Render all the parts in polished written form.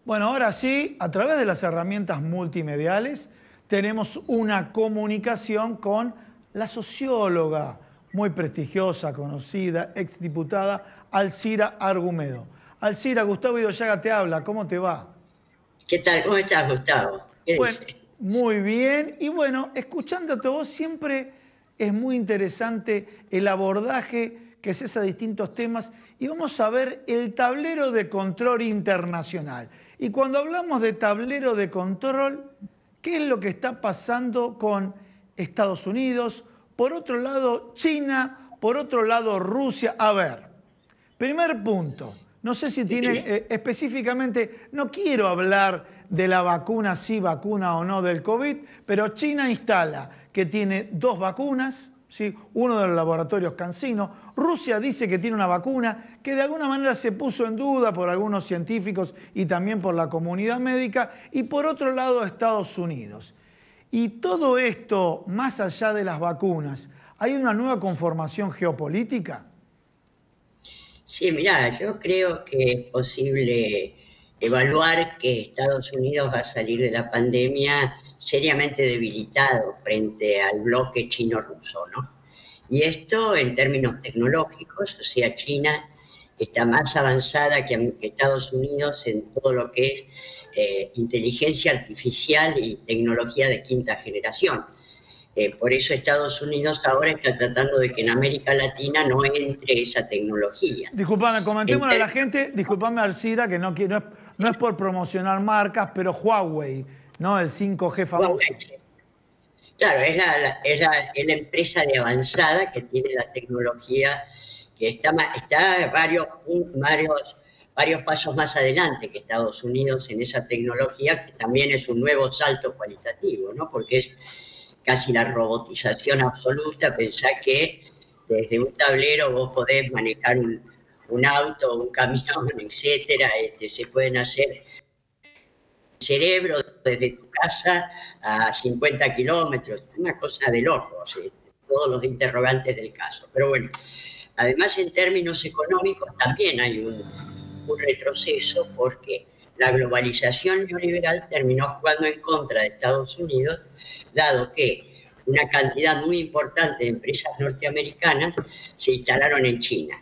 Bueno, ahora sí, a través de las herramientas multimediales, tenemos una comunicación con la socióloga, muy prestigiosa, conocida, exdiputada, Alcira Argumedo. Alcira, Gustavo Idoyaga te habla, ¿cómo te va? ¿Qué tal? ¿Cómo estás, Gustavo? ¿Qué Bueno, dices? muy bien. Y bueno, escuchándote vos siempre es muy interesante el abordaje que se hace a distintos temas y vamos a ver el tablero de control internacional. Y cuando hablamos de tablero de control, ¿qué es lo que está pasando con Estados Unidos? Por otro lado, China, por otro lado, Rusia. A ver, primer punto, no sé si tiene específicamente, no quiero hablar de la vacuna, sí, vacuna o no del COVID, pero China instala que tiene 2 vacunas, ¿sí? Uno de los laboratorios CanSino. Rusia dice que tiene una vacuna que de alguna manera se puso en duda por algunos científicos y también por la comunidad médica. Y por otro lado, Estados Unidos. Y todo esto, más allá de las vacunas, ¿hay una nueva conformación geopolítica? Sí, mirá, yo creo que es posible evaluar que Estados Unidos va a salir de la pandemia seriamente debilitado frente al bloque chino-ruso, ¿no? Y esto en términos tecnológicos, o sea, China está más avanzada que Estados Unidos en todo lo que es inteligencia artificial y tecnología de quinta generación. Por eso Estados Unidos ahora está tratando de que en América Latina no entre esa tecnología. Disculpame, En comentémosle a la términos, gente, disculpame Alcira, que no, no es por promocionar marcas, pero Huawei, ¿no? El 5G Huawei, famoso. sí. Claro, es la empresa de avanzada que tiene la tecnología que está varios pasos más adelante que Estados Unidos en esa tecnología, que también es un nuevo salto cualitativo, ¿no? Porque es casi la robotización absoluta. Pensá que desde un tablero vos podés manejar un auto, un camión, etcétera. Se pueden hacer cerebro desde tu casa a 50 kilómetros, una cosa de locos, todos los interrogantes del caso. Pero bueno, además en términos económicos también hay un retroceso porque la globalización neoliberal terminó jugando en contra de Estados Unidos, dado que una cantidad muy importante de empresas norteamericanas se instalaron en China.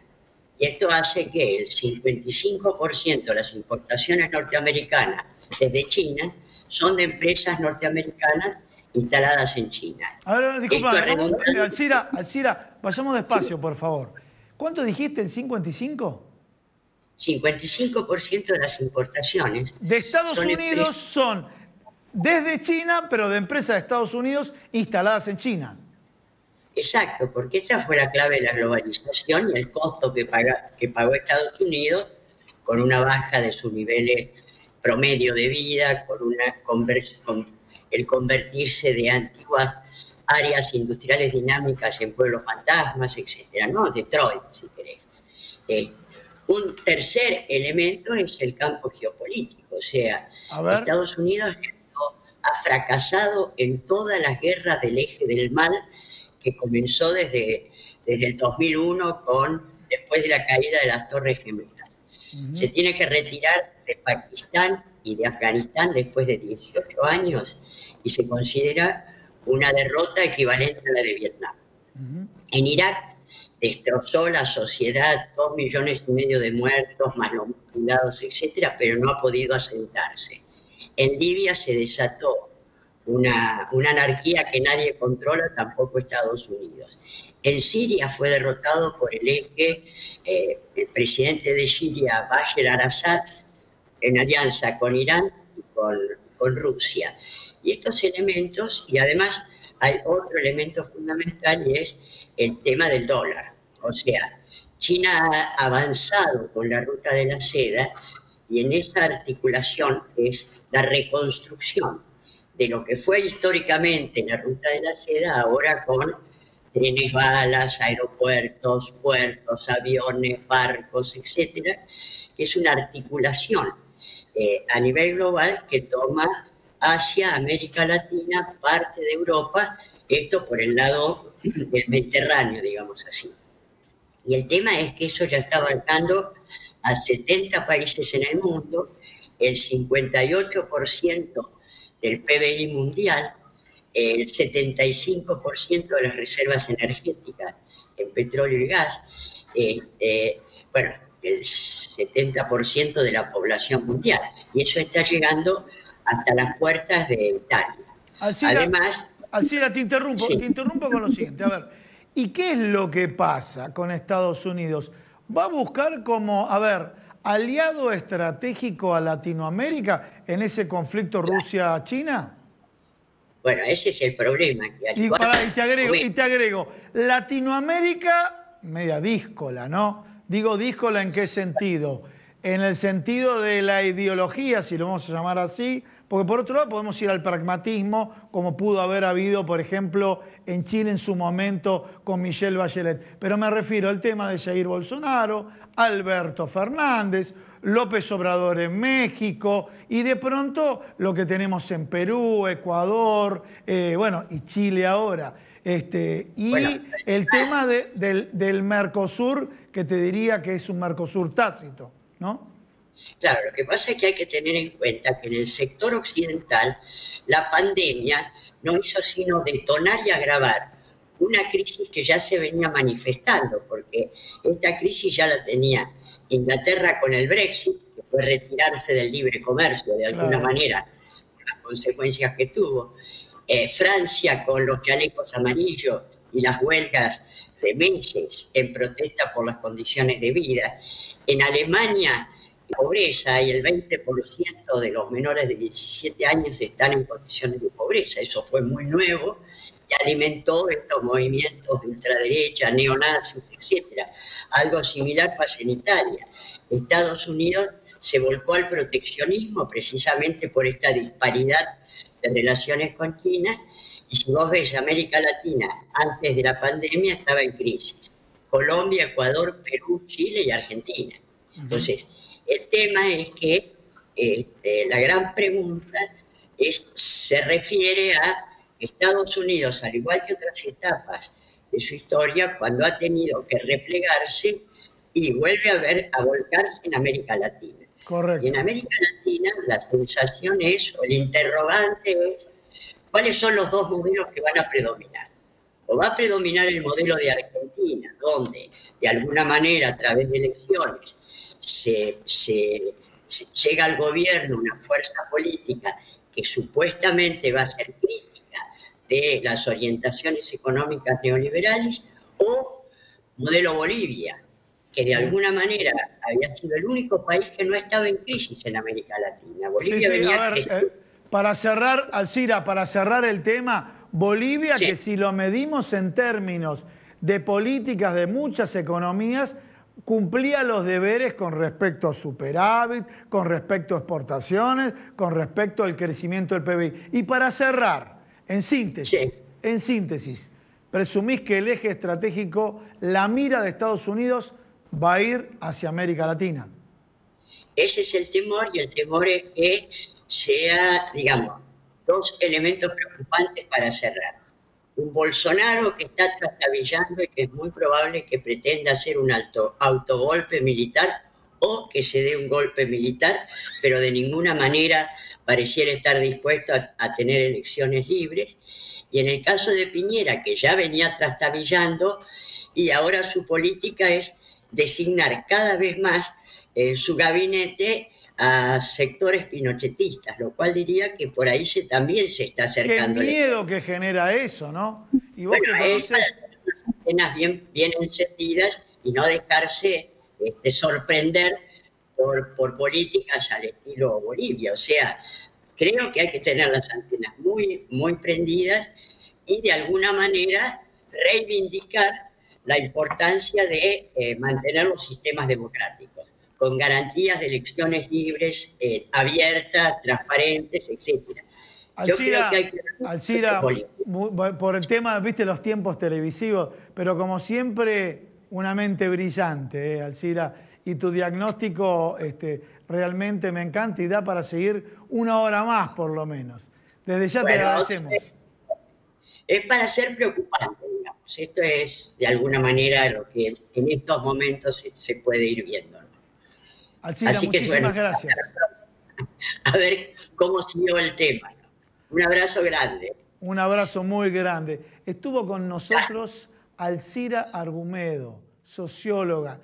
Y esto hace que el 55% de las importaciones norteamericanas desde China son de empresas norteamericanas instaladas en China. A ver, Esto ha discúlpame, redundado. Alcira, vayamos Sí, despacio, por favor. ¿Cuánto dijiste, el 55? 55% de las importaciones De Estados son Unidos empresas. son desde China, pero de empresas de Estados Unidos instaladas en China. Exacto, porque esta fue la clave de la globalización y el costo que pagó Estados Unidos con una baja de sus niveles promedio de vida, con el convertirse de antiguas áreas industriales dinámicas en pueblos fantasmas, etcétera, ¿no? Detroit, si querés. Eh, un tercer elemento es el campo geopolítico, o sea, A ver, Estados Unidos ha fracasado en todas las guerras del eje del mal que comenzó desde el 2001 después de la caída de las Torres Gemelas. Se tiene que retirar de Pakistán y de Afganistán después de 18 años y se considera una derrota equivalente a la de Vietnam. En Irak destrozó la sociedad, 2,5 millones de muertos, más los mutilados, etcétera, pero no ha podido asentarse. En Libia se desató una anarquía que nadie controla, tampoco Estados Unidos. En Siria fue derrotado por el eje, el presidente de Siria, Bashar al-Assad, en alianza con Irán y con Rusia. Y estos elementos, y además hay otro elemento fundamental y es el tema del dólar. O sea, China ha avanzado con la ruta de la seda y en esa articulación es la reconstrucción de lo que fue históricamente la ruta de la seda, ahora con trenes balas, aeropuertos, puertos, aviones, barcos, etcétera, que es una articulación a nivel global que toma Asia, América Latina, parte de Europa, esto por el lado del Mediterráneo, digamos así. Y el tema es que eso ya está abarcando a 70 países en el mundo el 58% del PBI mundial, el 75% de las reservas energéticas en petróleo y gas, bueno, el 70% de la población mundial. Y eso está llegando hasta las puertas de Italia. Además, Alcira, te sí. interrumpo con lo siguiente. A ver, ¿y qué es lo que pasa con Estados Unidos? ¿Va a buscar como, a ver, aliado estratégico a Latinoamérica en ese conflicto Rusia-China? Bueno, ese es el problema. Que al igual Y te agrego, Latinoamérica, media díscola, ¿no? Digo díscola ¿en qué sentido? En el sentido de la ideología, si lo vamos a llamar así, porque por otro lado podemos ir al pragmatismo, como pudo haber habido, por ejemplo, en Chile en su momento con Michelle Bachelet. Pero me refiero al tema de Jair Bolsonaro, Alberto Fernández, López Obrador en México y de pronto lo que tenemos en Perú, Ecuador, bueno, y Chile ahora. Y el tema del Mercosur, que te diría que es un Mercosur tácito, ¿no? Claro, lo que pasa es que hay que tener en cuenta que en el sector occidental la pandemia no hizo sino detonar y agravar una crisis que ya se venía manifestando, porque esta crisis ya la tenía Inglaterra con el Brexit, que fue retirarse del libre comercio de alguna manera, las consecuencias que tuvo. Francia con los chalecos amarillos y las huelgas de meses en protesta por las condiciones de vida. En Alemania, pobreza y el 20% de los menores de 17 años están en condiciones de pobreza. Eso fue muy nuevo y alimentó estos movimientos de ultraderecha, neonazis, etc. Algo similar pasa en Italia. Estados Unidos se volcó al proteccionismo precisamente por esta disparidad de relaciones con China, y si vos ves América Latina antes de la pandemia estaba en crisis. Colombia, Ecuador, Perú, Chile y Argentina. Entonces, el tema es que la gran pregunta se refiere a Estados Unidos, al igual que otras etapas de su historia, cuando ha tenido que replegarse y vuelve a volcarse en América Latina. Correcto. Y en América Latina la sensación es, o el interrogante es, ¿cuáles son los dos modelos que van a predominar? O va a predominar el modelo de Argentina, donde de alguna manera a través de elecciones se llega al gobierno una fuerza política que supuestamente va a ser crítica de las orientaciones económicas neoliberales, o modelo Bolivia, que de alguna manera había sido el único país que no estaba en crisis en América Latina. Bolivia venía a ver, para cerrar, Alcira, para cerrar el tema, Bolivia, que si lo medimos en términos de políticas de muchas economías, cumplía los deberes con respecto a superávit, con respecto a exportaciones, con respecto al crecimiento del PBI. Y para cerrar, en síntesis, presumís que el eje estratégico, la mira de Estados Unidos, va a ir hacia América Latina. Ese es el temor, y el temor es que sea, digamos, dos elementos preocupantes para cerrar. Un Bolsonaro que está trastabillando y que es muy probable que pretenda hacer un autogolpe militar, o que se dé un golpe militar, pero de ninguna manera pareciera estar dispuesto a tener elecciones libres. Y en el caso de Piñera, que ya venía trastabillando, y ahora su política es designar cada vez más su gabinete a sectores pinochetistas, lo cual diría que por ahí también se está acercando. Qué miedo que genera eso, ¿no? Y vos, bueno, es para tener las antenas bien encendidas y no dejarse sorprender por políticas al estilo Bolivia. O sea, creo que hay que tener las antenas muy prendidas y de alguna manera reivindicar la importancia de mantener los sistemas democráticos, con garantías de elecciones libres, abiertas, transparentes, etc. Alcira, por el tema, viste, los tiempos televisivos, pero como siempre, una mente brillante, Alcira, y tu diagnóstico realmente me encanta y da para seguir una hora más, por lo menos. Desde ya te agradecemos. Es para ser preocupante, digamos. Esto es, de alguna manera, lo que en estos momentos se puede ir viendo, ¿no? Alcira, muchísimas gracias. a ver cómo siguió el tema. Un abrazo grande. Un abrazo muy grande. Estuvo con nosotros Alcira Argumedo, socióloga.